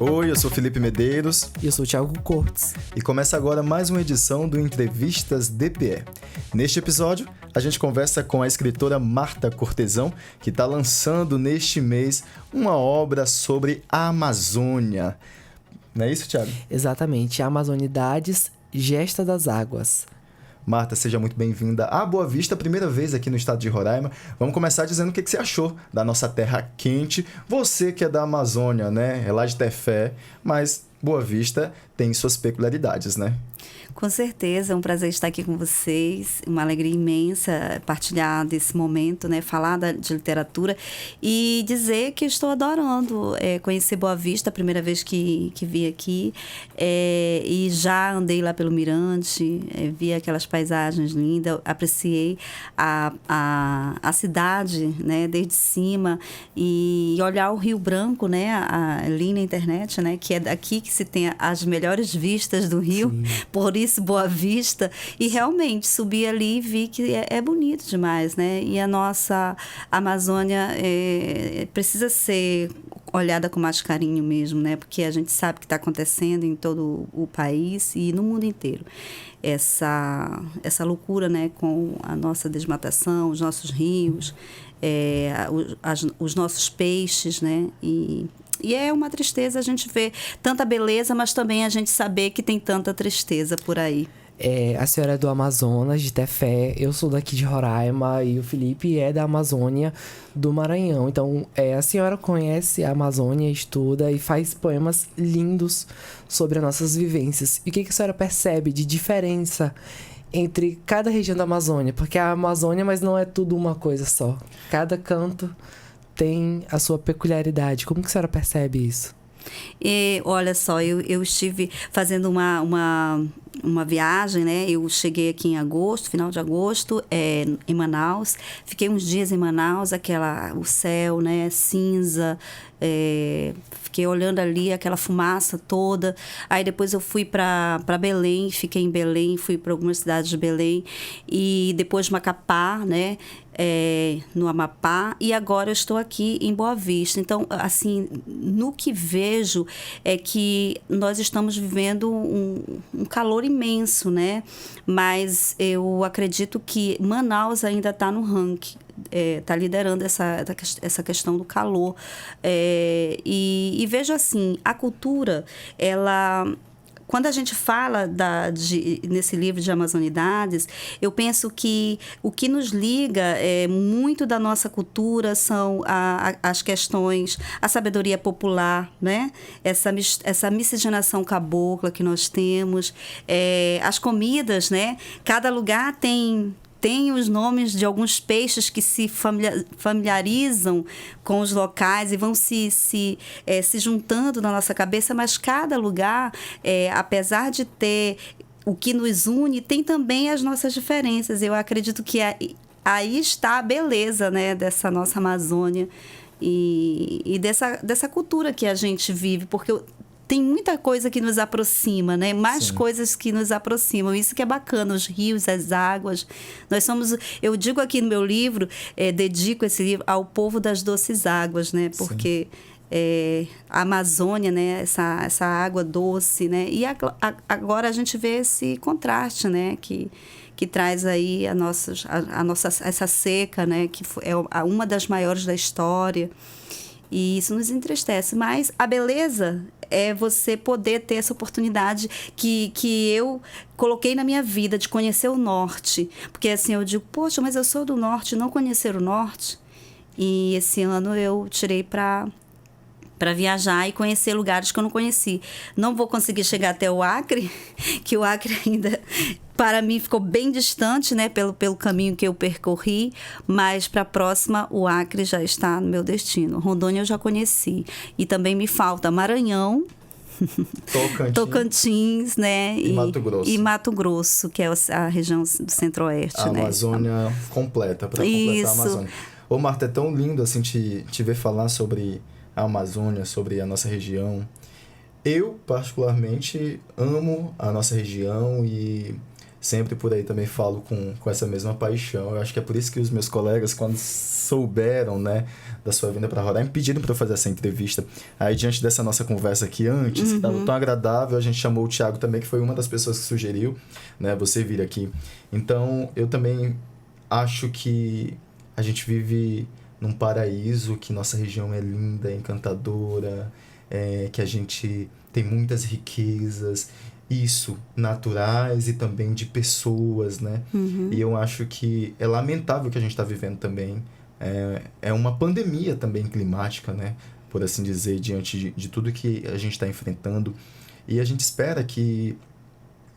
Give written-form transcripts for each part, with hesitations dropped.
Oi, eu sou Felipe Medeiros. E eu sou o Thiago Cortes. E começa agora mais uma edição do Entrevistas DPE. Neste episódio, a gente conversa com a escritora Marta Cortesão, que está lançando neste mês uma obra sobre a Amazônia. Não é isso, Thiago? Exatamente, Amazonidades, Gesta das Águas. Marta, seja muito bem-vinda à Boa Vista, primeira vez aqui no estado de Roraima. Vamos começar dizendo o que você achou da nossa terra quente. Você que é da Amazônia, né? É lá de Tefé, mas Boa Vista tem suas peculiaridades, né? Com certeza, é um prazer estar aqui com vocês, uma alegria imensa partilhar desse momento, né, falar de literatura e dizer que estou adorando conhecer Boa Vista, a primeira vez que vim aqui, e já andei lá pelo Mirante, vi aquelas paisagens lindas, apreciei a cidade, né, desde cima, e olhar o Rio Branco, né, ali na internet, né, que é daqui que se tem as melhores vistas do Rio. Sim. Por isso Boa Vista, e realmente subi ali e vi que é bonito demais, né? E a nossa Amazônia precisa ser olhada com mais carinho mesmo, né? Porque a gente sabe que está acontecendo em todo o país e no mundo inteiro. Essa loucura, né? Com a nossa desmatação, os nossos rios, os nossos peixes, né? E é uma tristeza a gente ver tanta beleza, mas também a gente saber que tem tanta tristeza por aí. A senhora é do Amazonas, de Tefé, eu sou daqui de Roraima e o Felipe é da Amazônia, do Maranhão. Então, a senhora conhece a Amazônia, estuda e faz poemas lindos sobre as nossas vivências. E o que a senhora percebe de diferença entre cada região da Amazônia? Porque a Amazônia, mas não é tudo uma coisa só. Cada canto tem a sua peculiaridade. Como que a senhora percebe isso? Olha só, eu estive fazendo uma viagem, né? Eu cheguei aqui em agosto, final de agosto, em Manaus. Fiquei uns dias em Manaus, o céu, né, cinza. Fiquei olhando ali aquela fumaça toda. Aí depois eu fui para Belém, fiquei em Belém, fui para algumas cidades de Belém e depois Macapá, né? No Amapá, e agora eu estou aqui em Boa Vista. Então, assim, no que vejo é que nós estamos vivendo um calor imenso, né? Mas eu acredito que Manaus ainda está no ranking. Está liderando essa questão do calor. E vejo assim, a cultura, quando a gente fala nesse livro de Amazonidades, eu penso que o que nos liga muito da nossa cultura são as questões, a sabedoria popular, né? Essa miscigenação cabocla que nós temos, as comidas, né? Cada lugar tem os nomes de alguns peixes que se familiarizam com os locais e vão se juntando na nossa cabeça, mas cada lugar, apesar de ter o que nos une, tem também as nossas diferenças. Eu acredito que aí está a beleza, né, dessa nossa Amazônia e dessa cultura que a gente vive, porque tem muita coisa que nos aproxima, né? Mais Sim. coisas que nos aproximam. Isso que é bacana, os rios, as águas. Eu digo aqui no meu livro, dedico esse livro ao povo das doces águas, né? Porque a Amazônia, né? Essa água doce, né? E agora a gente vê esse contraste, né? Que traz aí essa seca, né? Que é uma das maiores da história. E isso nos entristece. Mas a beleza é você poder ter essa oportunidade que eu coloquei na minha vida de conhecer o norte. Porque assim, eu digo, poxa, mas eu sou do norte, não conhecer o norte. E esse ano eu tirei para viajar e conhecer lugares que eu não conheci. Não vou conseguir chegar até o Acre, que o Acre ainda, para mim, ficou bem distante, né, pelo caminho que eu percorri, mas para a próxima, o Acre já está no meu destino. Rondônia eu já conheci. E também me falta Maranhão, Tocantins, né? E Mato Grosso, que é a região do Centro-Oeste. A Amazônia completa, para completar a Amazônia. Ô, Marta, é tão lindo assim te ver falar sobre a Amazônia, sobre a nossa região. Eu, particularmente, amo a nossa região e sempre por aí também falo com essa mesma paixão. Eu acho que é por isso que os meus colegas, quando souberam, né, da sua vinda para Roraima, pediram para eu fazer essa entrevista. Aí, diante dessa nossa conversa aqui antes, que estava tão agradável, a gente chamou o Thiago também, que foi uma das pessoas que sugeriu, né, você vir aqui. Então, eu também acho que a gente vive num paraíso, que nossa região é linda, é encantadora, que a gente tem muitas riquezas, isso, naturais e também de pessoas, né? E eu acho que é lamentável o que a gente está vivendo também. É uma pandemia também climática, né? Por assim dizer, diante de tudo que a gente está enfrentando. E a gente espera que,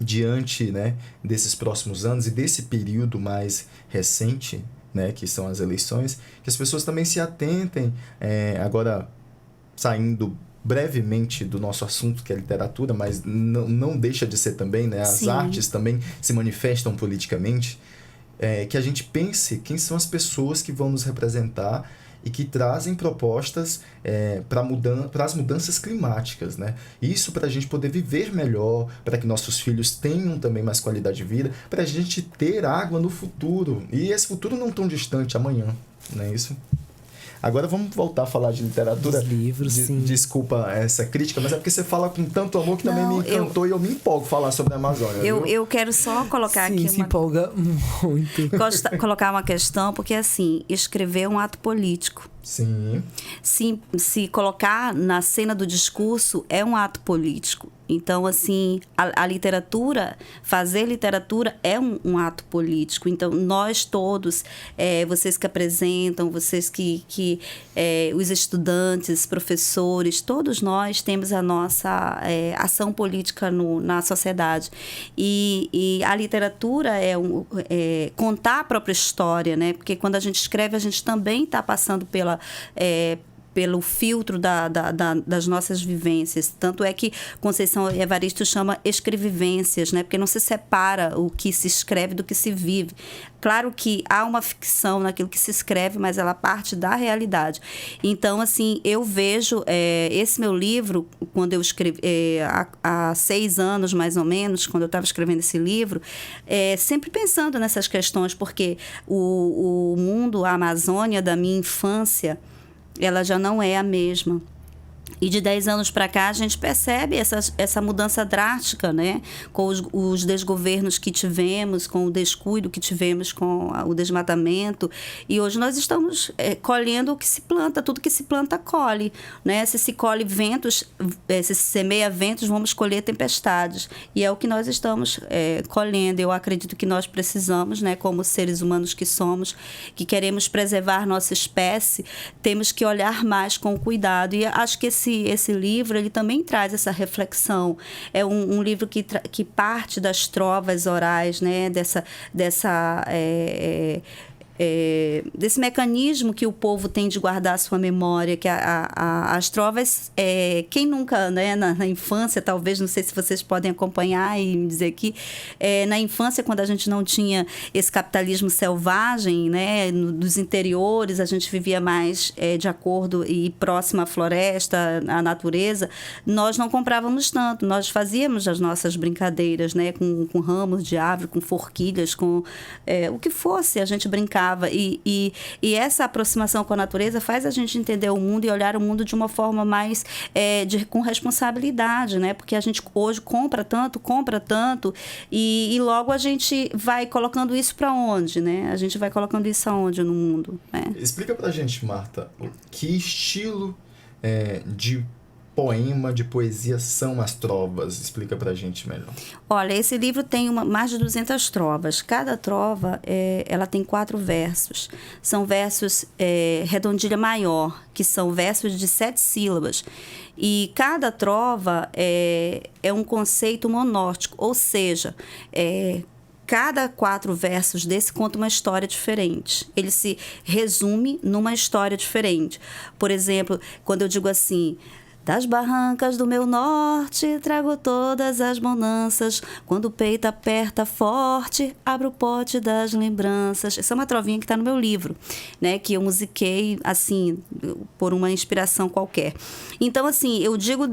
diante, né, desses próximos anos e desse período mais recente, né, que são as eleições, que as pessoas também se atentem, agora saindo brevemente do nosso assunto, que é literatura, mas não deixa de ser também, né? As Sim. artes também se manifestam politicamente, que a gente pense quem são as pessoas que vão nos representar e que trazem propostas para as mudanças climáticas, né? Isso para a gente poder viver melhor, para que nossos filhos tenham também mais qualidade de vida, para a gente ter água no futuro. E esse futuro não tão distante, amanhã, não é isso? Agora vamos voltar a falar de literatura. Dos livros, sim. Desculpa essa crítica, mas é porque você fala com tanto amor que também me encantou e eu me empolgo falar sobre a Amazônia. Eu quero só colocar Sim, aqui se empolga muito. colocar uma questão, porque assim, escrever é um ato político. Sim. Se colocar na cena do discurso é um ato político. Então, assim, a literatura, fazer literatura é um ato político. Então, nós todos, vocês que apresentam, vocês que os estudantes, professores, todos nós temos a nossa ação política na sociedade. E a literatura é contar a própria história, né? Porque quando a gente escreve, a gente também está passando pelo filtro das nossas vivências. Tanto é que Conceição Evaristo chama escrevivências, né? Porque não se separa o que se escreve do que se vive. Claro que há uma ficção naquilo que se escreve, mas ela parte da realidade. Então, assim, eu vejo esse meu livro, quando eu escrevi, há 6 anos, mais ou menos, quando eu estava escrevendo esse livro, sempre pensando nessas questões, porque o mundo, a Amazônia da minha infância, ela já não é a mesma. E de 10 anos para cá, a gente percebe essa mudança drástica, né? Com os desgovernos que tivemos, com o descuido que tivemos com o desmatamento. E hoje nós estamos colhendo o que se planta, tudo que se planta colhe, né? Se se colhe ventos, se semeia ventos, vamos colher tempestades. E é o que nós estamos colhendo. Eu acredito que nós precisamos, né? Como seres humanos que somos, que queremos preservar nossa espécie, temos que olhar mais com cuidado. E acho que esse livro, ele também traz essa reflexão. É um livro que parte das trovas orais, né? Desse mecanismo que o povo tem de guardar a sua memória, que as trovas, quem nunca, né, na infância, talvez, não sei se vocês podem acompanhar e me dizer aqui, na infância, quando a gente não tinha esse capitalismo selvagem, né, dos interiores, a gente vivia mais de acordo e próximo à floresta, à natureza, nós não comprávamos tanto, nós fazíamos as nossas brincadeiras, né, com ramos de árvore, com forquilhas, com o que fosse, a gente brincava. E essa aproximação com a natureza faz a gente entender o mundo e olhar o mundo de uma forma mais com responsabilidade, né? Porque a gente hoje compra tanto e logo a gente vai colocando isso para onde, né? A gente vai colocando isso aonde no mundo, né? Explica pra gente, Marta, que estilo de poema, de poesia são as trovas? Explica pra gente melhor. Olha, esse livro tem mais de 200 trovas. Cada trova, ela tem 4 versos. São versos redondilha maior, que são versos de 7 sílabas. E cada trova é um conceito monótico, ou seja, cada 4 versos desse conta uma história diferente. Ele se resume numa história diferente. Por exemplo, quando eu digo assim: das barrancas do meu norte, trago todas as bonanças. Quando o peito aperta forte, abro o pote das lembranças. Essa é uma trovinha que está no meu livro, né? Que eu musiquei, assim, por uma inspiração qualquer. Então, assim, eu digo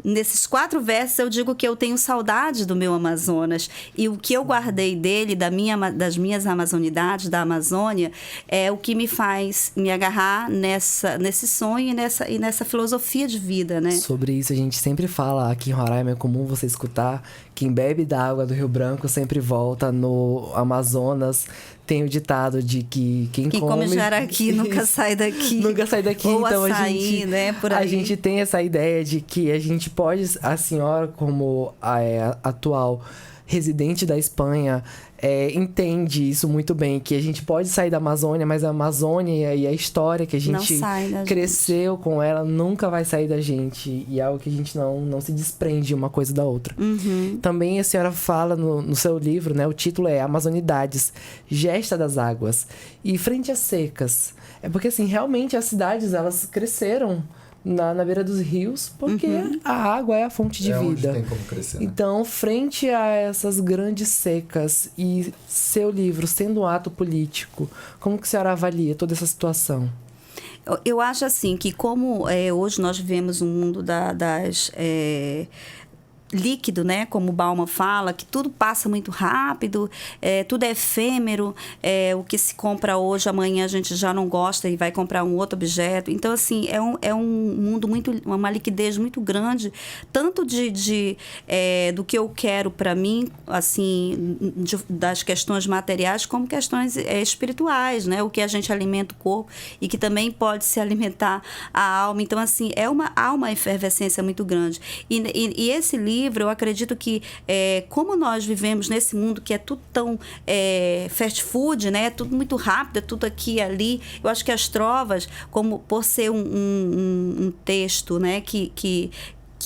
nesses 4 versos eu digo que eu tenho saudade do meu Amazonas. E o que eu guardei dele, das minhas amazonidades, da Amazônia, é o que me faz me agarrar nesse sonho e nessa filosofia de vida, né? Sobre isso a gente sempre fala, aqui em Roraima é comum você escutar, quem bebe da água do Rio Branco sempre volta. No Amazonas tem o ditado de que quem come jaraqui nunca sai daqui. Nunca sai daqui. Ou então açaí, a gente, né, por aí. A gente tem essa ideia de que a gente pode, a senhora como a atual residente da Espanha, entende isso muito bem, que a gente pode sair da Amazônia, mas a Amazônia e a história que a gente cresceu com ela nunca vai sair da gente. E é algo que a gente não se desprende uma coisa da outra. Uhum. Também a senhora fala no seu livro, né? O título é Amazonidades, Gesta das Águas. E frente às secas. É porque, assim, realmente as cidades, elas cresceram na beira dos rios, porque a água é a fonte de vida. Onde tem como crescer, né? Então, frente a essas grandes secas e seu livro sendo um ato político, como que a senhora avalia toda essa situação? Eu acho assim que como hoje nós vivemos um mundo das líquido, né? Como o Bauman fala, que tudo passa muito rápido, tudo é efêmero, o que se compra hoje, amanhã a gente já não gosta e vai comprar um outro objeto. Então, assim, é um mundo uma liquidez muito grande, tanto do que eu quero para mim, assim, das questões materiais, como questões espirituais, né? O que a gente alimenta o corpo e que também pode se alimentar a alma. Então, assim, há uma efervescência muito grande. E esse livro, eu acredito que, como nós vivemos nesse mundo que é tudo tão fast food, né? Tudo muito rápido, é tudo aqui e ali. Eu acho que as trovas, como por ser um texto, né? Que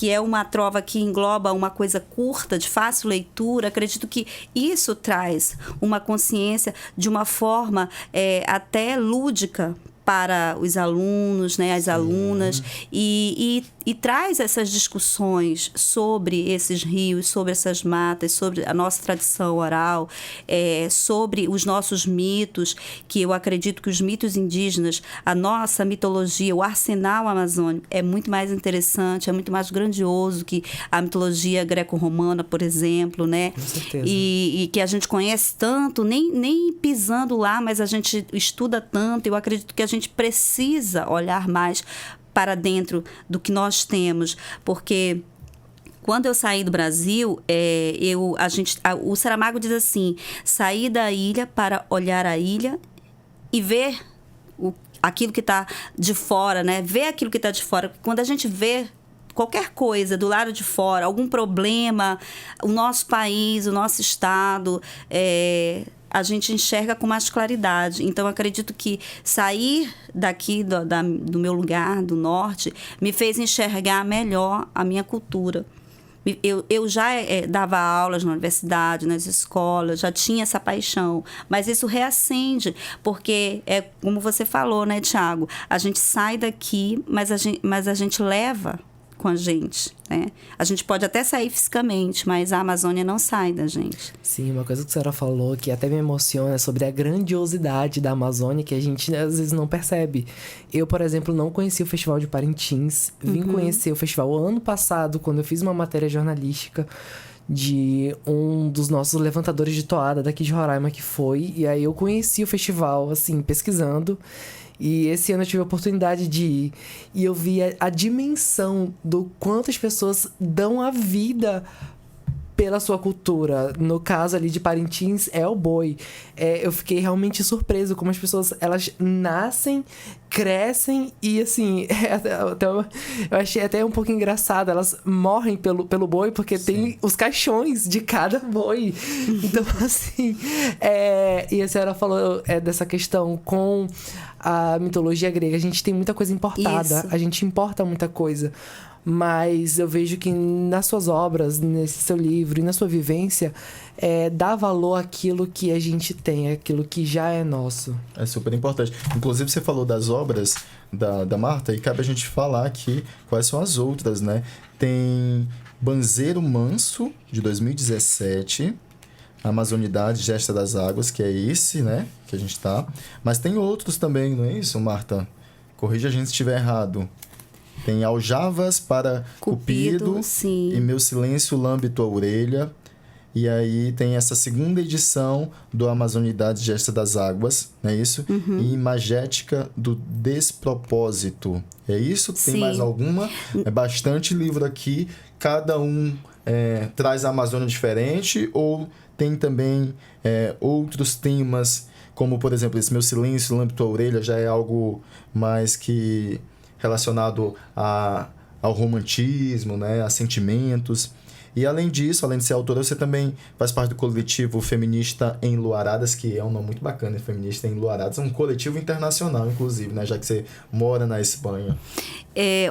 é uma trova que engloba uma coisa curta, de fácil leitura, acredito que isso traz uma consciência de uma forma até lúdica para os alunos, né, as alunas, e traz essas discussões sobre esses rios, sobre essas matas, sobre a nossa tradição oral, sobre os nossos mitos, que eu acredito que os mitos indígenas, a nossa mitologia, o arsenal amazônico é muito mais interessante, é muito mais grandioso que a mitologia greco-romana, por exemplo, né? Com certeza. E que a gente conhece tanto, nem pisando lá, mas a gente estuda tanto. Eu acredito que a gente precisa olhar mais para dentro do que nós temos, porque quando eu saí do Brasil, o Saramago diz assim: sair da ilha para olhar a ilha e ver aquilo que está de fora, né? Ver aquilo que está de fora. Quando a gente vê qualquer coisa do lado de fora, algum problema, o nosso país, o nosso estado, a gente enxerga com mais claridade. Então, acredito que sair daqui do meu lugar, do norte, me fez enxergar melhor a minha cultura. Eu já dava aulas na universidade, nas escolas, já tinha essa paixão, mas isso reacende, porque como você falou, né, Tiago? A gente sai daqui, mas a gente leva com a gente, né? A gente pode até sair fisicamente, mas a Amazônia não sai da gente. Sim, uma coisa que a senhora falou que até me emociona é sobre a grandiosidade da Amazônia, que a gente às vezes não percebe. Eu, por exemplo, não conhecia o Festival de Parintins, vim conhecer o festival ano passado, quando eu fiz uma matéria jornalística de um dos nossos levantadores de toada daqui de Roraima que foi, e aí eu conheci o festival, assim, pesquisando. E esse ano eu tive a oportunidade de ir e eu vi a dimensão do quanto as pessoas dão a vida pela sua cultura. No caso ali de Parintins, é o boi. Eu fiquei realmente surpreso como as pessoas, elas nascem, crescem e, assim, eu achei até um pouco engraçado. Elas morrem pelo boi porque tem os caixões de cada boi. Então, assim, e a senhora falou dessa questão com a mitologia grega. A gente tem muita coisa importada. Isso. A gente importa muita coisa. Mas eu vejo que nas suas obras, nesse seu livro e na sua vivência, dá valor àquilo que a gente tem, àquilo que já é nosso. É super importante. Inclusive, você falou das obras da Marta, e cabe a gente falar aqui quais são as outras, né? Tem Banzeiro Manso, de 2017, Amazonidade, Gesta das Águas, que é esse, né? Que a gente tá. Mas tem outros também, não é isso, Marta? Corrija a gente se estiver errado. Tem Aljavas para Cupido sim. e Meu Silêncio Lambe Tua Orelha. E aí tem essa segunda edição do Amazonidade Gesta das Águas, não é isso? E Imagética do Despropósito. É isso? Tem Sim. mais alguma? É bastante livro aqui. Cada um traz a Amazônia diferente ou tem também outros temas, como, por exemplo, esse Meu Silêncio Lambe Tua Orelha já é algo mais que relacionado ao romantismo, né? A sentimentos. E além disso, além de ser autora, você também faz parte do coletivo Feminista Enluaradas, que é um nome muito bacana, Feminista Enluaradas, um coletivo internacional, inclusive, né? Já que você mora na Espanha.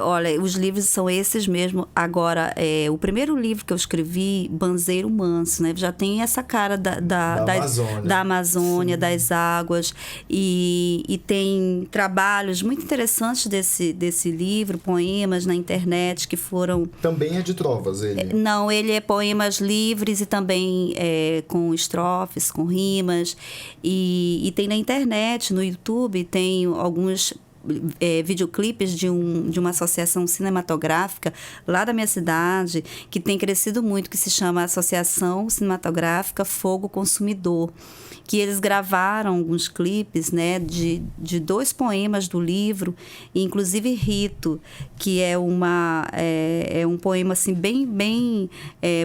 Olha, os livros são esses mesmo. Agora, o primeiro livro que eu escrevi, Banzeiro Manso, né? Já tem essa cara da Amazônia, das águas. E tem trabalhos muito interessantes desse livro, poemas na internet que foram... Também é de trovas, ele? Não, ele é poemas livres e também com estrofes, com rimas. E tem na internet, no YouTube, tem alguns... videoclipes de uma associação cinematográfica lá da minha cidade, que tem crescido muito, que se chama Associação Cinematográfica Fogo Consumidor, que eles gravaram alguns clipes, né, de 2 poemas do livro, inclusive Rito, que é um poema assim, bem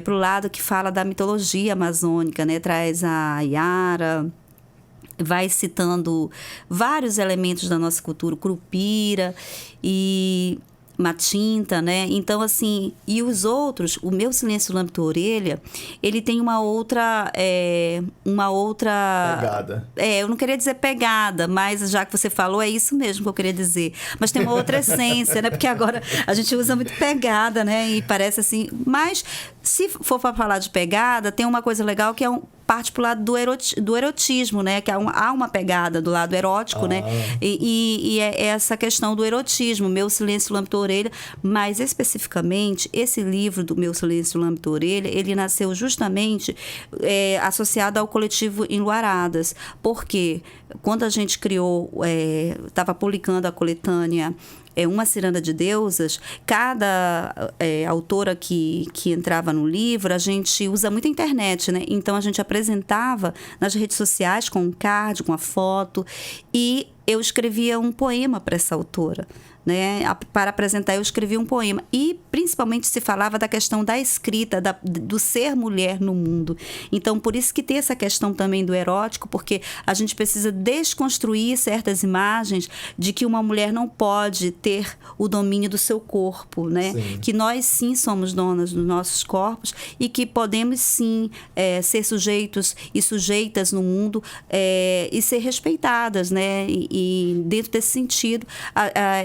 pro lado que fala da mitologia amazônica, né, traz a Yara, vai citando vários elementos da nossa cultura, Curupira e Matinta, né? Então, assim, e os outros, o Meu Silêncio Lambe Tua Orelha, ele tem uma outra pegada. Eu não queria dizer pegada, mas já que você falou, é isso mesmo que eu queria dizer. Mas tem uma outra essência, né? Porque agora a gente usa muito pegada, né? E parece assim... Mas, se for para falar de pegada, tem uma coisa legal que é parte pro lado do erotismo, né? Que há uma pegada do lado erótico, né? E é essa questão do erotismo, Meu Silêncio Lambe Tua Orelha, mas especificamente esse livro do Meu Silêncio Lambe Tua Orelha, ele nasceu justamente associado ao coletivo Enluaradas, porque quando a gente criou, estava publicando a coletânea Uma Ciranda de Deusas, cada autora que entrava no livro, a gente usa muito a internet, né? Então, a gente apresentava nas redes sociais com um card, com a foto, e eu escrevia um poema para essa autora. Né? Para apresentar, eu escrevi um poema. E, principalmente, se falava da questão da escrita, do ser mulher no mundo. Então, por isso que tem essa questão também do erótico, porque a gente precisa desconstruir certas imagens de que uma mulher não pode ter o domínio do seu corpo, né? Que nós, sim, somos donas dos nossos corpos e que podemos, sim, ser sujeitos e sujeitas no mundo e ser respeitadas, né? E dentro desse sentido,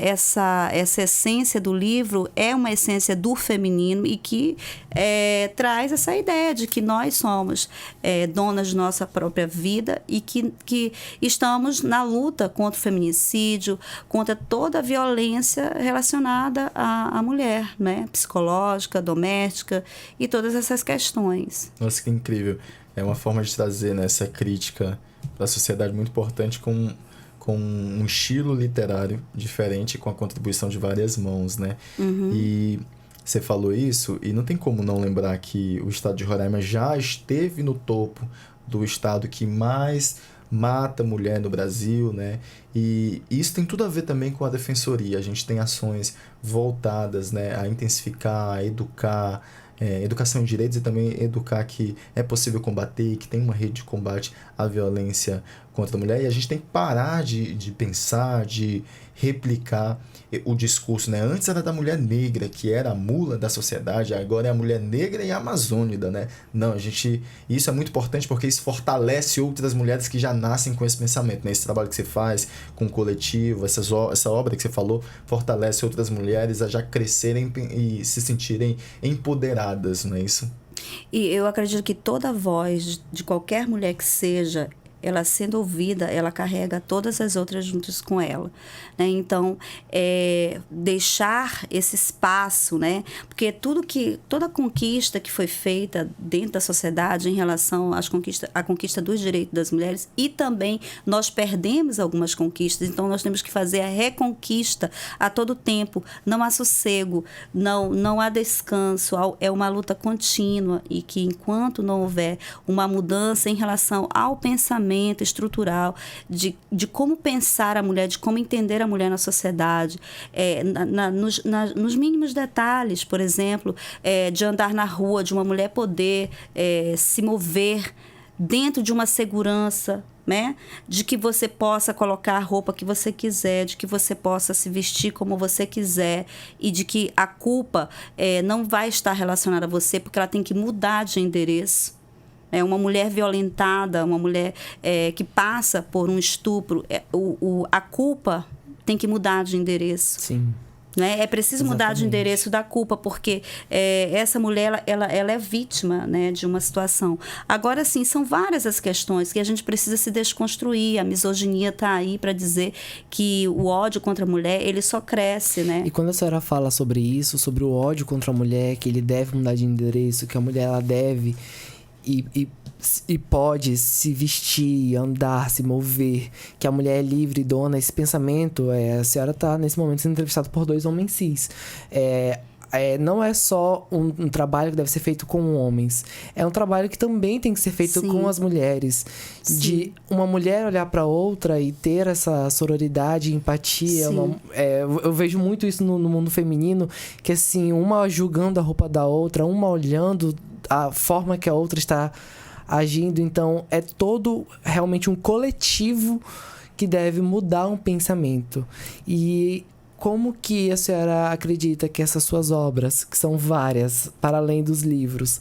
essa essência do livro é uma essência do feminino e que traz essa ideia de que nós somos donas de nossa própria vida e que estamos na luta contra o feminicídio, contra toda a violência relacionada à mulher, né? Psicológica, doméstica e todas essas questões. Nossa, que incrível. É uma forma de trazer, né, essa crítica para a sociedade muito importante com um estilo literário diferente, com a contribuição de várias mãos, né? E você falou isso, e não tem como não lembrar que o estado de Roraima já esteve no topo do estado que mais mata mulher no Brasil, né? E isso tem tudo a ver também com a defensoria. A gente tem ações voltadas, né, a intensificar, a educar, educação em direitos e também educar que é possível combater, que tem uma rede de combate à violência contra a mulher. E a gente tem que parar de pensar, de replicar o discurso, né? Antes era da mulher negra, que era a mula da sociedade, agora é a mulher negra e a amazônida, né? Não, isso é muito importante porque isso fortalece outras mulheres que já nascem com esse pensamento, né? Esse trabalho que você faz com o coletivo, essa obra que você falou, fortalece outras mulheres a já crescerem e se sentirem empoderadas, não é isso? E eu acredito que toda voz de qualquer mulher que seja ela sendo ouvida, ela carrega todas as outras juntas com ela, né? Então, deixar esse espaço, né? Porque toda conquista que foi feita dentro da sociedade em relação à conquista dos direitos das mulheres, e também nós perdemos algumas conquistas, então nós temos que fazer a reconquista a todo tempo. Não há sossego, não há descanso, é uma luta contínua, e que enquanto não houver uma mudança em relação ao pensamento estrutural, de como pensar a mulher, de como entender a mulher na sociedade, nos mínimos detalhes, por exemplo, de andar na rua, de uma mulher poder se mover dentro de uma segurança, né? De que você possa colocar a roupa que você quiser, de que você possa se vestir como você quiser, e de que a culpa não vai estar relacionada a você, porque ela tem que mudar de endereço. Uma mulher violentada, uma mulher que passa por um estupro, a culpa tem que mudar de endereço. Sim. Né? É preciso mudar de endereço da culpa, porque essa mulher ela é vítima, né, de uma situação. Agora, sim, são várias as questões que a gente precisa se desconstruir. A misoginia está aí para dizer que o ódio contra a mulher, ele só cresce, né? E quando a senhora fala sobre isso, sobre o ódio contra a mulher, que ele deve mudar de endereço, que a mulher ela deve e pode se vestir, andar, se mover, que a mulher é livre e dona, esse pensamento, a senhora está nesse momento sendo entrevistada por 2 homens cis. Não é só um trabalho que deve ser feito com homens, é um trabalho que também tem que ser feito com as mulheres. Sim. De uma mulher olhar para outra e ter essa sororidade, empatia. Eu vejo muito isso no mundo feminino, que assim, uma julgando a roupa da outra, uma olhando a forma que a outra está agindo. Então, é todo realmente um coletivo que deve mudar um pensamento. E como que a senhora acredita que essas suas obras, que são várias, para além dos livros,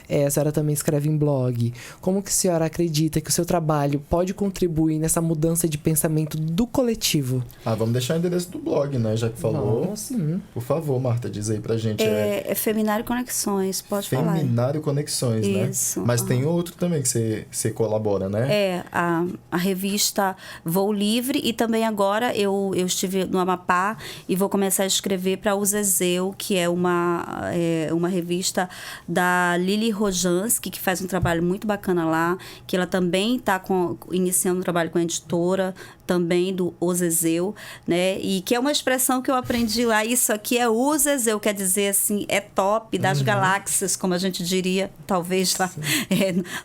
a senhora também escreve em blog, como que a senhora acredita que o seu trabalho pode contribuir nessa mudança de pensamento do coletivo? Vamos deixar o endereço do blog, né? Já que falou. Sim. Por favor, Marta, diz aí pra gente. É Feminário Conexões, pode falar. Feminário Conexões, né? Isso. Mas tem outro também que você colabora, né? A revista Voo Livre, e também agora eu estive no Amapá e vou começar a escrever para o Zezéu, que é uma revista da Lili Rojansky, que faz um trabalho muito bacana lá, que ela também está iniciando um trabalho com a editora também do O Zezéu, né? E que é uma expressão que eu aprendi lá, isso aqui é o Zezéu, quer dizer assim, é top das galáxias, como a gente diria, talvez lá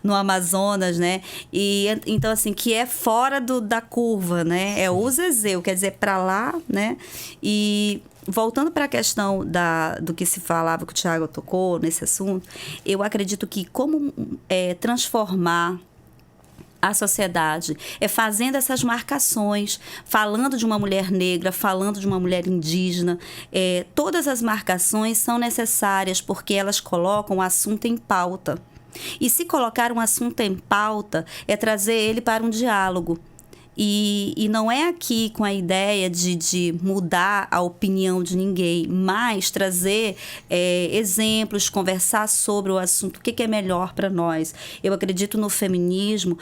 no Amazonas, né? E então assim, que é fora da curva, né? É o Zezéu, quer dizer, para lá, né? E voltando para a questão do que se falava, que o Thiago tocou nesse assunto, eu acredito que como transformar a sociedade fazendo essas marcações, falando de uma mulher negra, falando de uma mulher indígena. Todas as marcações são necessárias porque elas colocam o assunto em pauta. E se colocar um assunto em pauta é trazer ele para um diálogo. E não é aqui com a ideia de mudar a opinião de ninguém, mas trazer exemplos, conversar sobre o assunto, o que é melhor para nós. Eu acredito no feminismo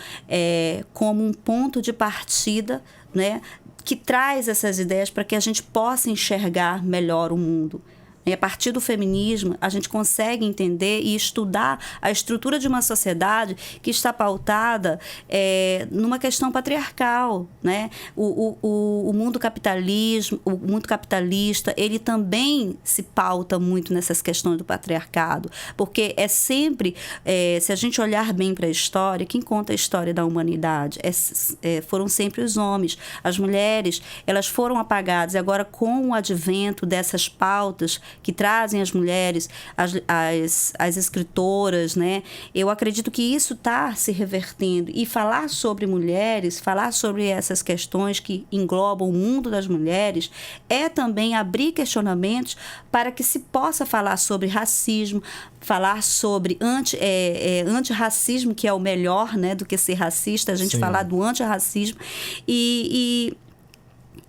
como um ponto de partida, né, que traz essas ideias para que a gente possa enxergar melhor o mundo. E a partir do feminismo, a gente consegue entender e estudar a estrutura de uma sociedade que está pautada numa questão patriarcal, né? O mundo capitalista, ele também se pauta muito nessas questões do patriarcado, porque é sempre, se a gente olhar bem para a história, quem conta a história da humanidade foram sempre os homens. As mulheres, elas foram apagadas, e agora com o advento dessas pautas que trazem as mulheres, as escritoras, né? Eu acredito que isso está se revertendo. E falar sobre mulheres, falar sobre essas questões que englobam o mundo das mulheres, é também abrir questionamentos para que se possa falar sobre racismo, falar sobre antirracismo, que é o melhor, né, do que ser racista, a gente falar do antirracismo, e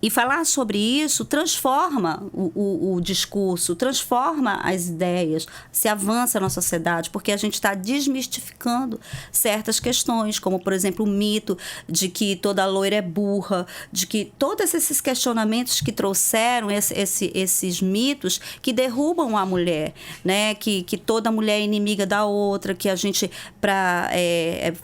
E falar sobre isso transforma o discurso, transforma as ideias, se avança na sociedade, porque a gente está desmistificando certas questões, como, por exemplo, o mito de que toda loira é burra, de que todos esses questionamentos que trouxeram esses mitos que derrubam a mulher, né? Que toda mulher é inimiga da outra, que a gente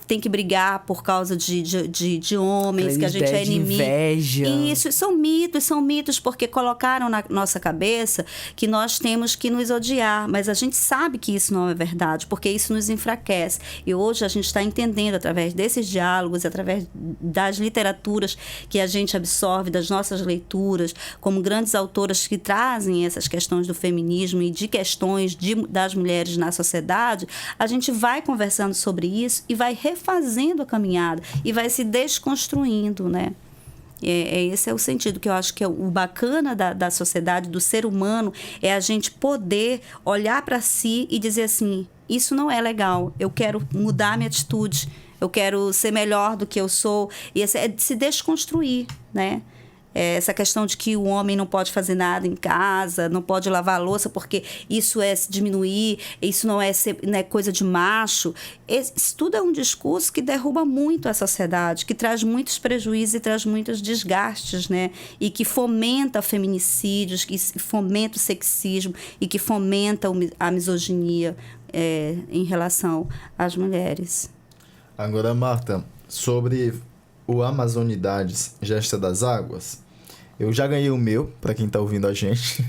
tem que brigar por causa de homens, que a gente é inimigo. Inveja. Isso, são mitos porque colocaram na nossa cabeça que nós temos que nos odiar, mas a gente sabe que isso não é verdade, porque isso nos enfraquece. E hoje a gente está entendendo, através desses diálogos, através das literaturas que a gente absorve, das nossas leituras, como grandes autoras que trazem essas questões do feminismo e de questões das mulheres na sociedade, a gente vai conversando sobre isso e vai refazendo a caminhada e vai se desconstruindo, né? Esse é o sentido que eu acho que é o bacana da sociedade, do ser humano, é a gente poder olhar para si e dizer assim, isso não é legal, eu quero mudar minha atitude, eu quero ser melhor do que eu sou, e é de se desconstruir, né? Essa questão de que o homem não pode fazer nada em casa, não pode lavar a louça porque isso é se diminuir, isso não é coisa de macho. Isso tudo é um discurso que derruba muito a sociedade, que traz muitos prejuízos e traz muitos desgastes, né? E que fomenta feminicídios, que fomenta o sexismo e que fomenta a misoginia em relação às mulheres. Agora, Marta, sobre o Amazonidades, Gesta das Águas, eu já ganhei o meu, pra quem tá ouvindo a gente.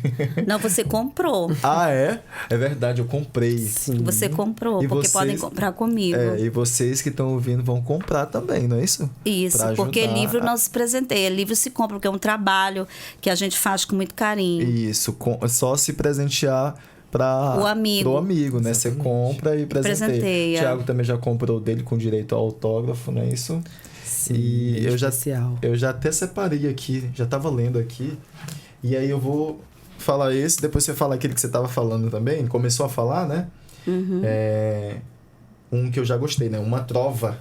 Não, você comprou. Ah, é? É verdade, eu comprei. Sim. Você comprou, E porque vocês, podem comprar comigo. E vocês que estão ouvindo vão comprar também, não é isso? Isso, porque livro não se presenteia, livro se compra, porque é um trabalho que a gente faz com muito carinho. Isso, só se presentear para o amigo. Pro amigo, né? Você compra e presenteia. O Thiago também já comprou dele com direito ao autógrafo, não é isso? Sim, e eu já até separei aqui, já tava lendo aqui. E aí eu vou falar esse, depois você fala aquele que você tava falando também, começou a falar, né? Uhum. Um que eu já gostei, né? Uma trova,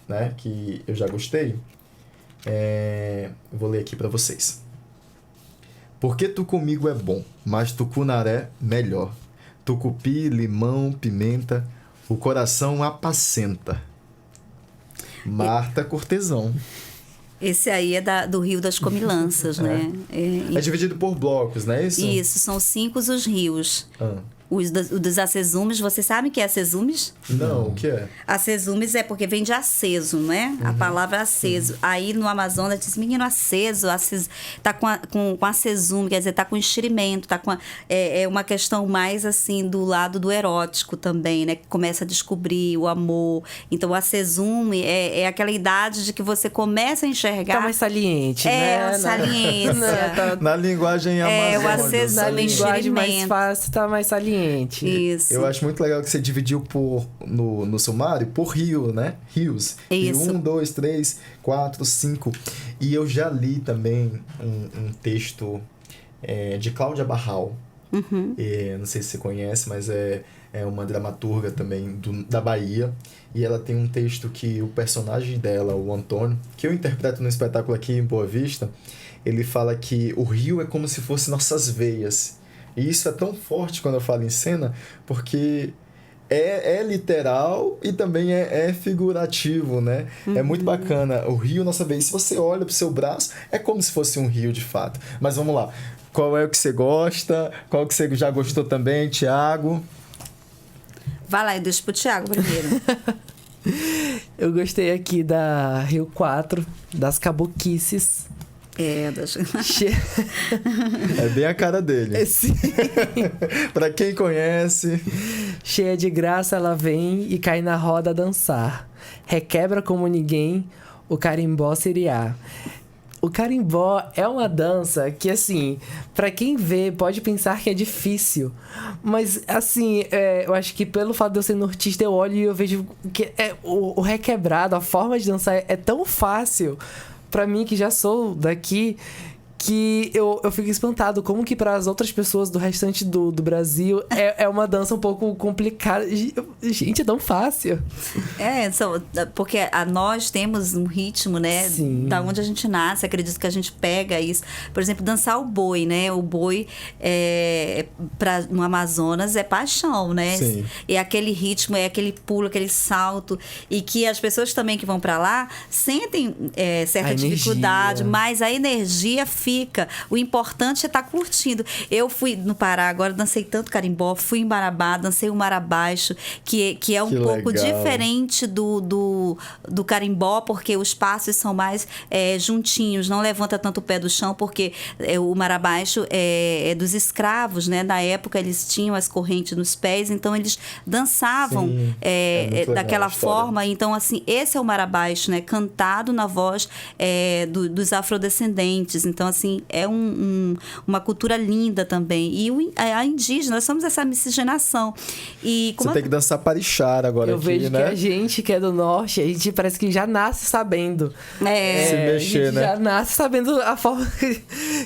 né? Que eu já gostei. Eu vou ler aqui para vocês. Porque tu comigo é bom, mas tucunaré melhor. Tucupi, limão, pimenta, o coração apacenta. Marta Cortesão. Esse aí é do Rio das Comilanças, né? É dividido por blocos, não é isso? Isso, são 5 os rios. Os dos acesumes, vocês sabem o que é acesumes? Não, o que é? Acesumes é porque vem de aceso, né? A palavra aceso. Aí no Amazonas diz, menino, aceso tá com acesume, quer dizer, tá com enxerimento, tá com é uma questão mais assim do lado do erótico também, né? Que começa a descobrir o amor. Então o acesume é aquela idade de que você começa a enxergar. Tá mais saliente, né? A saliência. Na linguagem amazônica. O acesume, na linguagem mais fácil, tá mais saliente. Isso. Eu acho muito legal que você dividiu no sumário por rio, né? Rios. Isso. 1, 2, 3, 4, 5. E eu já li também um texto de Cláudia Barral. Uhum. Não sei se você conhece, mas é uma dramaturga também da Bahia. E ela tem um texto que o personagem dela, o Antônio, que eu interpreto no espetáculo aqui em Boa Vista, ele fala que o rio é como se fosse nossas veias. E isso é tão forte quando eu falo em cena, porque é literal e também é figurativo, né? Uhum. É muito bacana. O rio, nossa veia, se você olha pro seu braço, é como se fosse um rio de fato. Mas vamos lá. Qual é o que você gosta? Qual que você já gostou também, Thiago? Vai lá, eu deixo pro Thiago primeiro. Eu gostei aqui da Rio 4, das Caboquices. É bem a cara dele. Sim. Pra quem conhece. Cheia de graça ela vem e cai na roda a dançar. Requebra como ninguém o carimbó siriá. O carimbó é uma dança que, assim, pra quem vê, pode pensar que é difícil. Mas, assim, eu acho que pelo fato de eu ser nortista, eu olho e eu vejo que o requebrado, a forma de dançar é tão fácil pra mim, que já sou daqui, que eu fico espantado como que para as outras pessoas do restante do Brasil é uma dança um pouco complicada. Gente, é tão fácil. Porque nós temos um ritmo, né? Sim. Da onde a gente nasce, acredito que a gente pega isso. Por exemplo, dançar o boi, né? O boi no Amazonas é paixão, né? Sim. É aquele ritmo, é aquele pulo, aquele salto. E que as pessoas também que vão para lá sentem certa dificuldade, mas a energia fica. O importante é estar curtindo. Eu fui no Pará, agora dancei tanto carimbó, fui em Marabá, dancei o Marabaixo, que é um pouco diferente do carimbó, porque os passos são mais juntinhos, não levanta tanto o pé do chão, porque o Marabaixo é dos escravos, né? Na época eles tinham as correntes nos pés, então eles dançavam daquela forma. Então, assim, esse é o Marabaixo, né? Cantado na voz dos afrodescendentes. Então, assim, é uma cultura linda também. E a indígena, nós somos essa miscigenação. E você tem que dançar parixara agora. Eu vejo né? que a gente que é do norte, a gente parece que já nasce sabendo. Se mexer, a gente né? já nasce sabendo a forma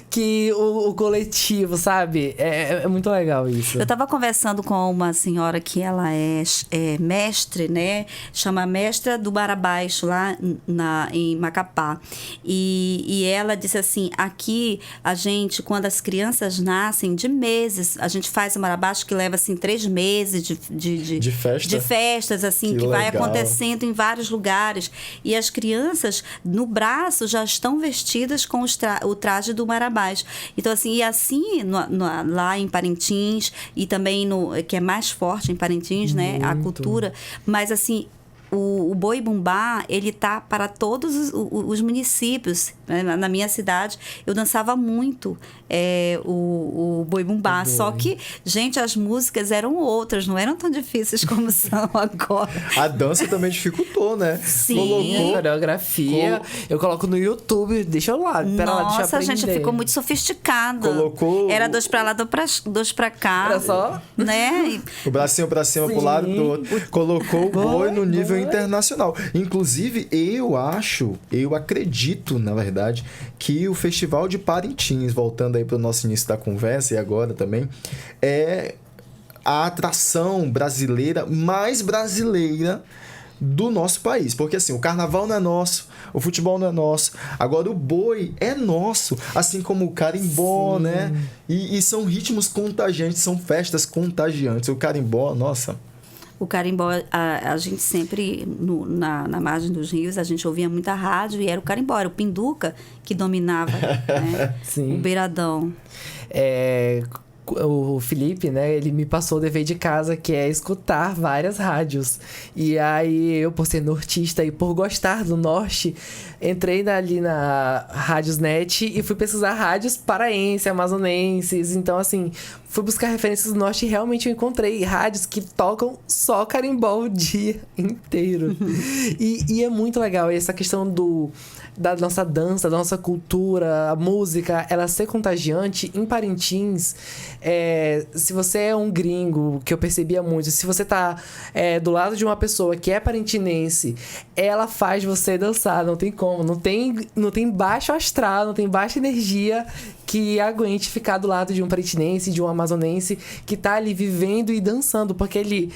que o coletivo, sabe? É muito legal isso. Eu estava conversando com uma senhora que ela é mestre, né? Chama Mestra do Marabaixo, lá em Macapá. E ela disse assim, aqui a gente, quando as crianças nascem de meses, a gente faz o Marabaixo que leva assim 3 meses de festas, assim, que vai acontecendo em vários lugares. E as crianças no braço já estão vestidas com o traje do Marabaixo. Então, assim, lá em Parintins, e também que é mais forte em Parintins, né? A cultura. Mas, assim, o boi bumbá, ele tá para todos os municípios. Na minha cidade, eu dançava muito o boi bumbá. Só que, gente, as músicas eram outras, não eram tão difíceis como são agora. A dança também dificultou, né? Sim. Coreografia. Eu coloco no YouTube, deixa eu lá. Nossa, gente, ficou muito sofisticada. Era 2 pra lá, 2 pra cá. Era só? Né? O bracinho pra cima, pro lado do outro. Colocou o boi no nível internacional. Inclusive, eu acredito, na verdade, que o Festival de Parintins, voltando aí para o nosso início da conversa e agora também, é a atração brasileira mais brasileira do nosso país. Porque assim, o carnaval não é nosso, o futebol não é nosso, agora o boi é nosso, assim como o carimbó, né? E são ritmos contagiantes, são festas contagiantes. O carimbó, nossa... O carimbó, a gente sempre, na margem dos rios, a gente ouvia muita rádio e era o carimbó, era o pinduca que dominava, né? Sim. O beiradão. O Felipe, né, ele me passou o dever de casa, que é escutar várias rádios. E aí eu, por ser nortista e por gostar do norte, entrei ali na Rádiosnet e fui pesquisar rádios paraenses, amazonenses. Então, assim, fui buscar referências do norte e realmente eu encontrei rádios que tocam só carimbó o dia inteiro. E é muito legal essa questão da nossa dança, da nossa cultura, a música, ela ser contagiante. Em Parintins, se você é um gringo, que eu percebia muito, se você tá do lado de uma pessoa que é parintinense, ela faz você dançar, não tem como, não tem baixo astral, não tem baixa energia que aguente ficar do lado de um parintinense, de um amazonense que tá ali vivendo e dançando, porque ele,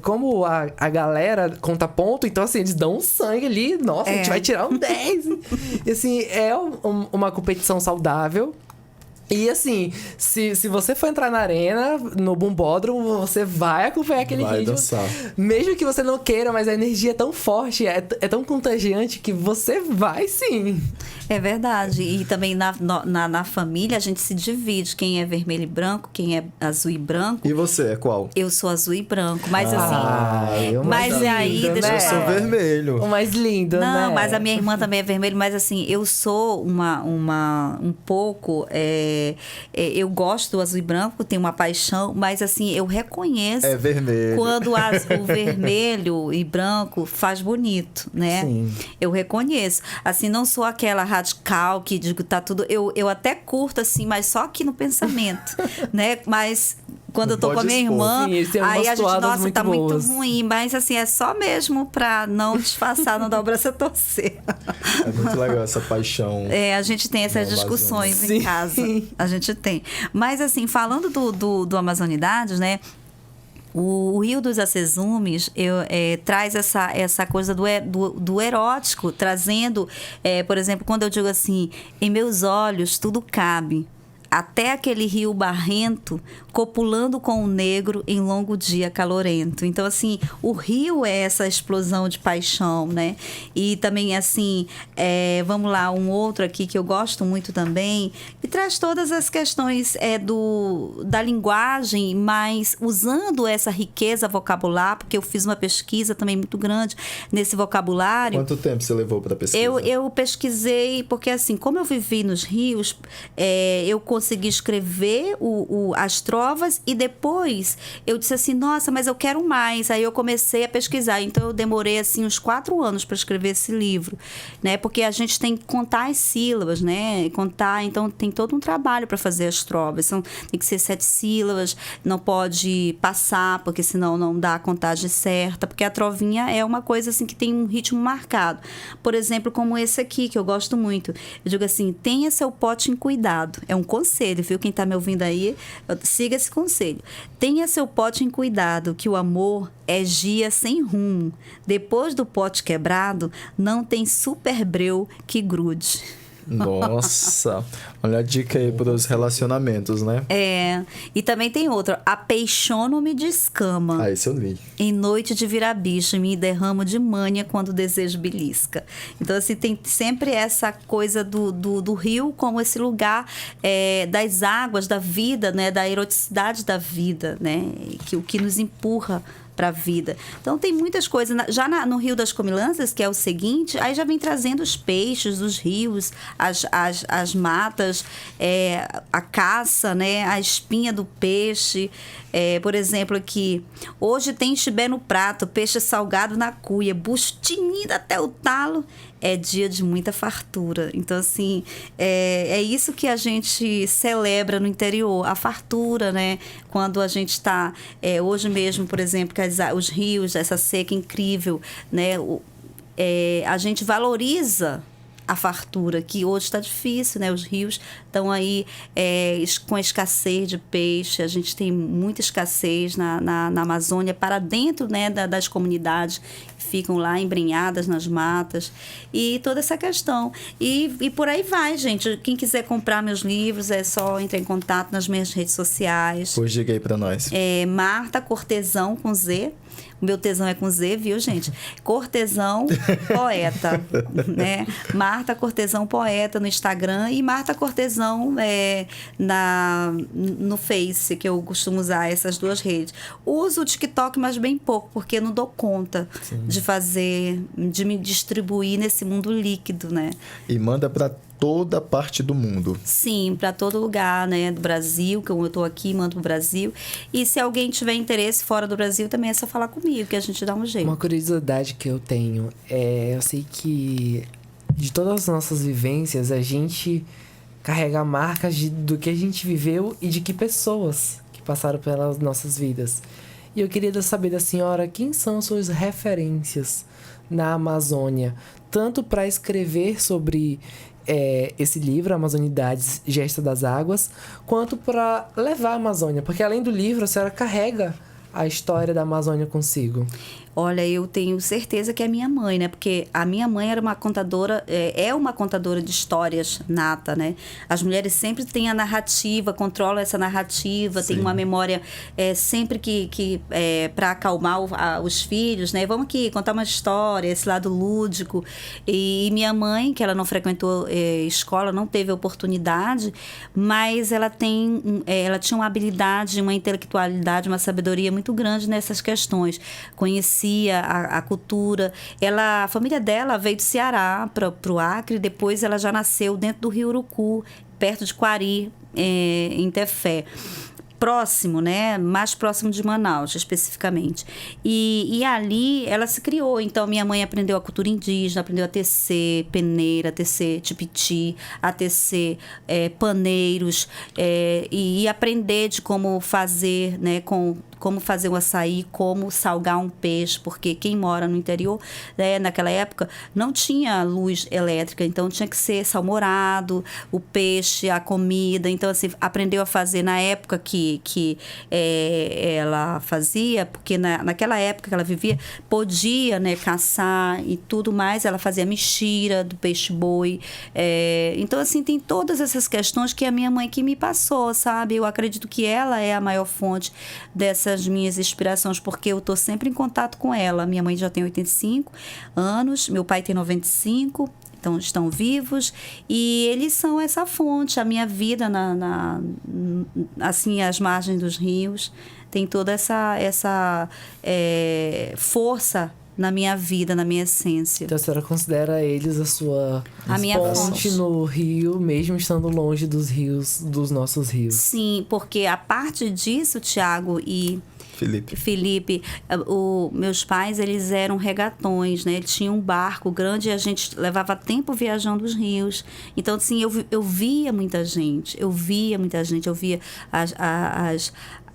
como a galera conta ponto, então assim, eles dão um sangue ali, nossa, a gente vai tirar um 10. E assim, é uma competição saudável. E assim, se você for entrar na arena, no bumbódromo, você vai acompanhar aquele ritmo. Dançar. Mesmo que você não queira, mas a energia é tão forte, é tão contagiante que você vai sim. É verdade. E também na família a gente se divide. Quem é vermelho e branco, quem é azul e branco. E você, é qual? Eu sou azul e branco. Mas o mas mais aí, lindo, deixa né? Eu sou vermelho. O mais lindo, né? Não, mas a minha irmã também é vermelho. Mas assim, eu sou um pouco... eu gosto do azul e branco, tenho uma paixão. Mas assim, eu reconheço... É vermelho. Quando o vermelho e branco faz bonito, né? Sim. Eu reconheço. Assim, não sou aquela radical que digo tá tudo... Eu até curto, assim, mas só aqui no pensamento, né? Mas quando eu tô com a minha irmã, Sim, eles têm umas aí a gente, toadas nossa, muito tá boas. muito ruim, mas assim, é só mesmo pra não disfarçar, não dar o braço a torcer. É muito legal essa paixão. A gente tem essas No discussões Amazônia. em Sim. casa. A gente tem. Mas assim, falando do Amazonidades, né? O Rio dos Acesumes traz essa coisa do erótico, trazendo, por exemplo, quando eu digo assim, em meus olhos tudo cabe, até aquele rio barrento, copulando com o negro em longo dia calorento. Então, assim, o rio é essa explosão de paixão, né? E também, assim, vamos lá, um outro aqui que eu gosto muito também, e traz todas as questões da linguagem, mas usando essa riqueza vocabular, porque eu fiz uma pesquisa também muito grande nesse vocabulário. Quanto tempo você levou para pesquisar? Eu pesquisei, porque assim, como eu vivi nos rios, eu consegui escrever as trovas e depois eu disse assim, nossa, mas eu quero mais. Aí eu comecei a pesquisar. Então eu demorei assim uns 4 anos para escrever esse livro, né? Porque a gente tem que contar as sílabas, né? Então tem todo um trabalho para fazer as trovas. Tem que ser 7 sílabas, não pode passar, porque senão não dá a contagem certa, porque a trovinha é uma coisa assim que tem um ritmo marcado. Por exemplo, como esse aqui, que eu gosto muito. Eu digo assim, tenha seu pote em cuidado. É um conselho, viu? Quem está me ouvindo aí, siga esse conselho. Tenha seu pote em cuidado, que o amor é gia sem rumo. Depois do pote quebrado, não tem superbreu que grude. Nossa, olha a dica aí para os relacionamentos, né? E também tem outra. Apaixono-me de escama. Ah, esse eu vi. Em noite de virar bicho, me derramo de mania quando o desejo belisca. Então, assim, tem sempre essa coisa do rio como esse lugar das águas, da vida, né? Da eroticidade da vida, né? O que nos empurra para a vida. Então, tem muitas coisas. Já no Rio das Comilanças, que é o seguinte, aí já vem trazendo os peixes, os rios, as matas, a caça, né? A espinha do peixe. Por exemplo, aqui, hoje tem chibé no prato, peixe salgado na cuia, bustinida até o talo, é dia de muita fartura. Então, assim, é isso que a gente celebra no interior, a fartura, né? Quando a gente está, hoje mesmo, por exemplo, que os rios, essa seca incrível, né? A gente valoriza a fartura, que hoje está difícil, né? Os rios estão aí com a escassez de peixe, a gente tem muita escassez na Amazônia, para dentro, né, das comunidades que ficam lá embrenhadas nas matas, e toda essa questão. E por aí vai, gente. Quem quiser comprar meus livros, é só entrar em contato nas minhas redes sociais. Pois diga aí para nós. Marta Cortesão, com Z. O meu tesão é com Z, viu, gente? Cortesão Poeta, né? Marta Cortesão Poeta no Instagram e Marta Cortesão no Face, que eu costumo usar essas duas redes. Uso o TikTok, mas bem pouco, porque não dou conta de me distribuir nesse mundo líquido, né? E manda para toda parte do mundo. Sim, para todo lugar, né, do Brasil, que eu estou aqui, mando pro Brasil. E se alguém tiver interesse fora do Brasil, também é só falar comigo, que a gente dá um jeito. Uma curiosidade que eu tenho eu sei que de todas as nossas vivências, a gente carrega marcas do que a gente viveu e de que pessoas que passaram pelas nossas vidas. E eu queria saber da senhora quem são suas referências na Amazônia, tanto para escrever sobre esse livro, Amazonidades, Gesta das Águas, quanto para levar a Amazônia, porque além do livro, a senhora carrega a história da Amazônia consigo. Olha, eu tenho certeza que é minha mãe, né? Porque a minha mãe era uma contadora, é uma contadora de histórias nata, né? As mulheres sempre têm a narrativa, controlam essa narrativa, tem uma memória sempre que para acalmar os filhos, né? Vamos aqui contar uma história, esse lado lúdico. E minha mãe, que ela não frequentou escola, não teve oportunidade, mas ela tinha uma habilidade, uma intelectualidade, uma sabedoria muito grande nessas questões. Conhecia a cultura. A família dela veio do Ceará para o Acre, depois ela já nasceu dentro do Rio Urucu, perto de Quari, em Tefé. próximo, né? Mais próximo de Manaus, especificamente. E ali ela se criou. Então, minha mãe aprendeu a cultura indígena, aprendeu a tecer peneira, a tecer tipiti, a tecer paneiros, e aprender de como fazer, né? Como fazer o açaí, como salgar um peixe, porque quem mora no interior, né, naquela época, não tinha luz elétrica, então tinha que ser salmourado, o peixe, a comida. Então, assim, aprendeu a fazer na época que ela fazia, porque naquela época que ela vivia, podia, né, caçar e tudo mais, ela fazia mexira do peixe-boi. Então, assim, tem todas essas questões que a minha mãe que me passou, sabe? Eu acredito que ela é a maior fonte dessas minhas inspirações, porque eu estou sempre em contato com ela. Minha mãe já tem 85 anos, meu pai tem 95, então estão vivos, e eles são essa fonte. A minha vida assim, às margens dos rios, tem toda essa força na minha vida, na minha essência. Então a senhora considera eles a minha fonte no rio, mesmo estando longe dos rios, dos nossos rios? Sim, porque a parte disso, Tiago e Felipe, meus pais, eles eram regatões, né? Eles tinham um barco grande e a gente levava tempo viajando os rios. Então, assim, eu via muita gente, eu via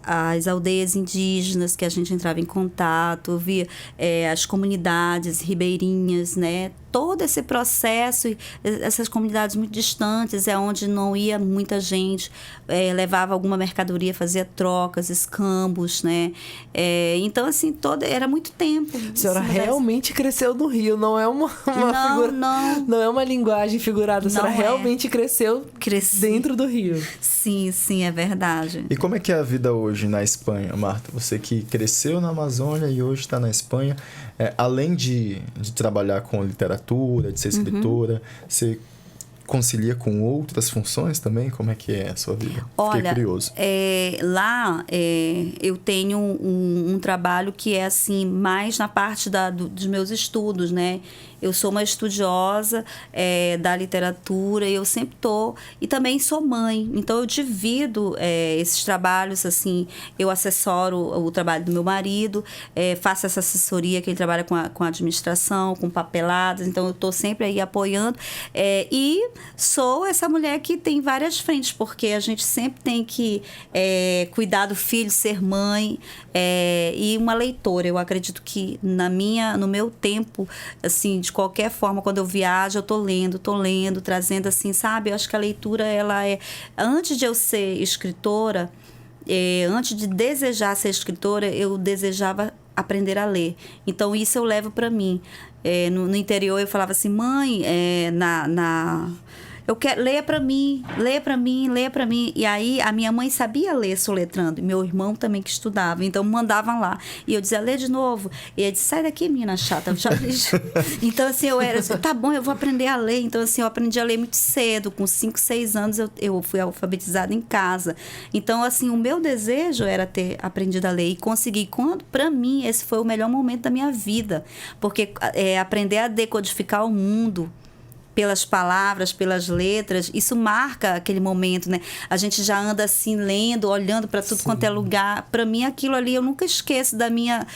as aldeias indígenas que a gente entrava em contato, eu via as comunidades ribeirinhas, né? Todo esse processo, essas comunidades muito distantes, onde não ia muita gente, levava alguma mercadoria, fazia trocas, escambos, né? Então, assim, era muito tempo. A senhora realmente cresceu no Rio, não é uma figura... Não é uma linguagem figurada, a senhora realmente cresceu dentro do Rio. Sim, é verdade. E como é que é a vida hoje na Espanha, Marta? Você que cresceu na Amazônia e hoje está na Espanha, além de trabalhar com literatura, de ser escritora, você concilia com outras funções também? Como é que é a sua vida? Fiquei curioso. Lá eu tenho um trabalho que é assim, mais na parte dos meus estudos, né? Eu sou uma estudiosa da literatura, e eu sempre estou. E também sou mãe, então eu divido esses trabalhos, assim. Eu assessoro o trabalho do meu marido, faço essa assessoria que ele trabalha com administração, com papeladas, então eu estou sempre aí apoiando. E sou essa mulher que tem várias frentes, porque a gente sempre tem que cuidar do filho, ser mãe, e uma leitora. Eu acredito que no meu tempo, assim, de qualquer forma, quando eu viajo, eu tô lendo, trazendo assim, sabe? Eu acho que a leitura, ela antes de eu ser escritora, antes de desejar ser escritora, eu desejava aprender a ler. Então, isso eu levo para mim. No interior, eu falava assim, mãe, eu quero, leia para mim. E aí, a minha mãe sabia ler soletrando, e meu irmão também que estudava, então mandavam lá. E eu dizia, lê de novo. E ele disse, sai daqui, menina chata, eu já li. Então, assim, eu era assim, tá bom, eu vou aprender a ler. Então, assim, eu aprendi a ler muito cedo, com 5, 6 anos eu fui alfabetizada em casa. Então, assim, o meu desejo era ter aprendido a ler e conseguir. Para mim, esse foi o melhor momento da minha vida, porque aprender a decodificar o mundo pelas palavras, pelas letras, isso marca aquele momento, né? A gente já anda assim, lendo, olhando para tudo quanto é lugar. Para mim, aquilo ali, eu nunca esqueço da minha...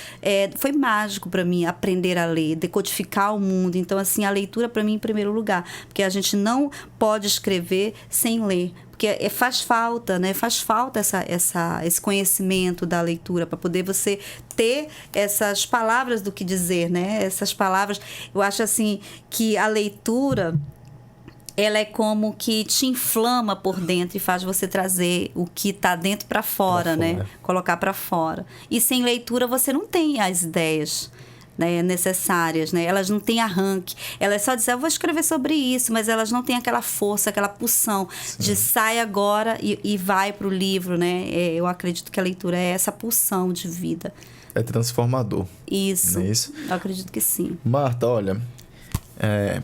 foi mágico para mim aprender a ler, decodificar o mundo. Então, assim, a leitura para mim em primeiro lugar, porque a gente não pode escrever sem ler. Porque faz falta, né? Faz falta esse conhecimento da leitura para poder você ter essas palavras do que dizer, né? Essas palavras, eu acho assim que a leitura, ela é como que te inflama por dentro e faz você trazer o que está dentro para fora, né? Colocar para fora. E sem leitura você não tem as ideias, né, necessárias, né? Elas não têm arranque. Elas só dizem, eu vou escrever sobre isso, mas elas não têm aquela força, aquela pulsão de sai agora e vai para o livro, né? Eu acredito que a leitura é essa pulsão de vida. É transformador. Isso. Não é isso? Eu acredito que sim. Marta, olha,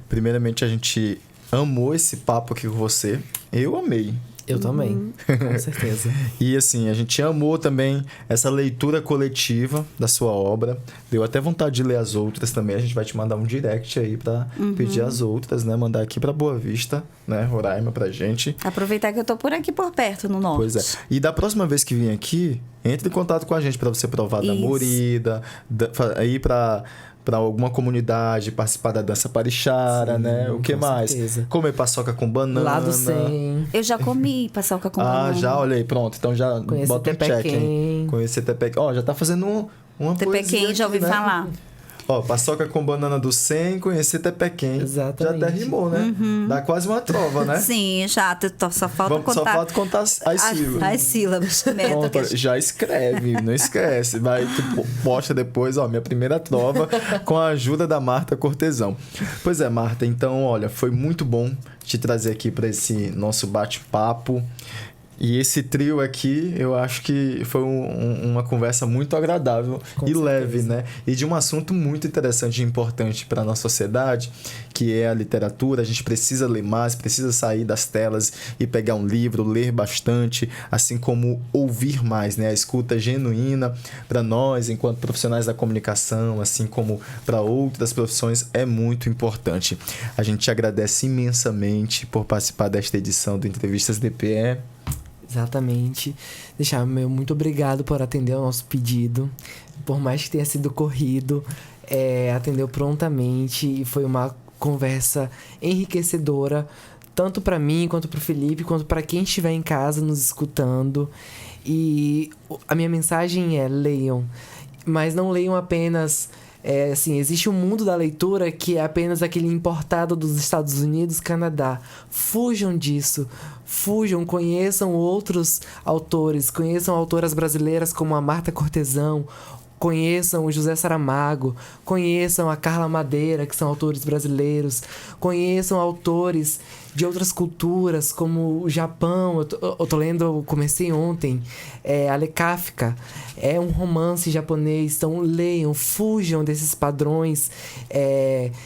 primeiramente a gente amou esse papo aqui com você. Eu amei. Eu também, com certeza. E assim, a gente amou também essa leitura coletiva da sua obra. Deu até vontade de ler as outras também. A gente vai te mandar um direct aí pra pedir as outras, né? Mandar aqui pra Boa Vista, né? Roraima pra gente. Aproveitar que eu tô por aqui por perto, no norte. Pois é. E da próxima vez que vir aqui, entre em contato com a gente pra você provar da Isso. morida, ir pra alguma comunidade, participar da dança parixara, né? O que com mais? certeza. Comer paçoca com banana. Lá do 100. Eu já comi paçoca com banana. Já, olha aí, pronto. Então já Conhecer bota um check, hein? Tepequém. Conhecer Tepequém. Ó, já tá fazendo uma Tepequém, poesia já ouvi aqui, né? falar. Ó, paçoca com banana do 100, conhecer Tepequém. Exatamente. Já até rimou, né? Dá quase uma trova, né? Sim, já. Só falta contar. Só falta contar as sílabas. As sílabas. Pronto, já escreve, não esquece. Vai, tu posta depois, ó, minha primeira trova com a ajuda da Marta Cortesão. Pois é, Marta, então, olha, foi muito bom te trazer aqui para esse nosso bate-papo. E esse trio aqui, eu acho que foi uma conversa muito agradável Com e certeza. leve, né? E de um assunto muito interessante e importante para a nossa sociedade, que é a literatura. A gente precisa ler mais, precisa sair das telas e pegar um livro, ler bastante, assim como ouvir mais, né? A escuta genuína para nós, enquanto profissionais da comunicação, assim como para outras profissões, é muito importante. A gente te agradece imensamente por participar desta edição do Entrevistas DPE. Exatamente. Deixar meu muito obrigado por atender ao nosso pedido. Por mais que tenha sido corrido, atendeu prontamente e foi uma conversa enriquecedora, tanto para mim, quanto para o Felipe, quanto para quem estiver em casa nos escutando. E a minha mensagem é: leiam, mas não leiam apenas... assim, existe um mundo da leitura que é apenas aquele importado dos Estados Unidos, Canadá. Fujam disso. Fujam, conheçam outros autores. Conheçam autoras brasileiras como a Marta Cortesão. Conheçam o José Saramago. Conheçam a Carla Madeira, que são autores brasileiros. Conheçam autores de outras culturas, como o Japão. Eu tô lendo, eu comecei ontem, Ale Kafka. É um romance japonês. Então leiam, fujam desses padrões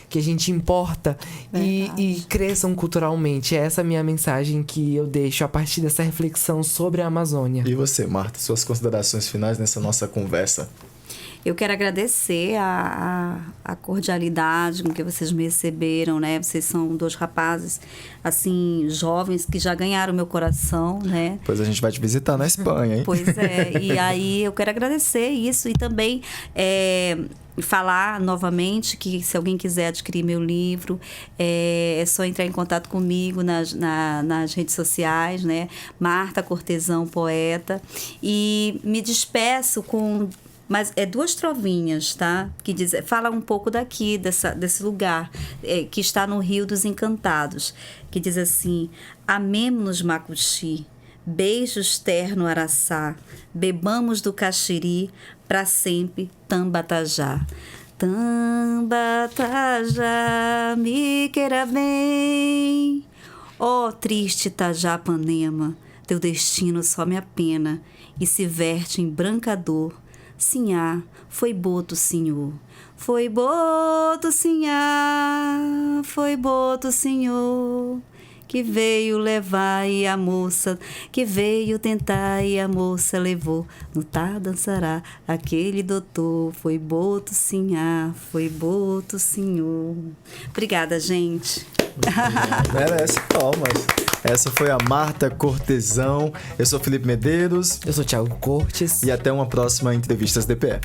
que a gente importa e cresçam culturalmente. Essa é a minha mensagem que eu deixo a partir dessa reflexão sobre a Amazônia. E você, Marta, suas considerações finais nessa nossa conversa? Eu quero agradecer a cordialidade com que vocês me receberam, né? Vocês são dois rapazes, assim, jovens que já ganharam meu coração, né? Pois a gente vai te visitar na Espanha, hein? Pois é, e aí eu quero agradecer isso e também falar novamente que se alguém quiser adquirir meu livro, é só entrar em contato comigo nas redes sociais, né? Marta Cortesão Poeta. E me despeço com... Mas duas trovinhas, tá? Que fala um pouco daqui, desse lugar, que está no Rio dos Encantados. Que diz assim: amemo-nos Macuxi, beijos terno Araçá, bebamos do Caxiri, pra sempre Tambatajá. Tambatajá, me queira bem, ó triste Tajapanema, teu destino só me apena e se verte em branca dor. Sinhá, foi boto, senhor. Foi boto, sinhá, foi boto, senhor. Que veio levar e a moça, que veio tentar e a moça levou. No tá dançará aquele doutor. Foi boto, sinhá, foi boto, senhor. Obrigada, gente. Merece palmas. Essa foi a Marta Cortesão. Eu sou Felipe Medeiros. Eu sou Thiago Cortes. E até uma próxima Entrevistas DPE.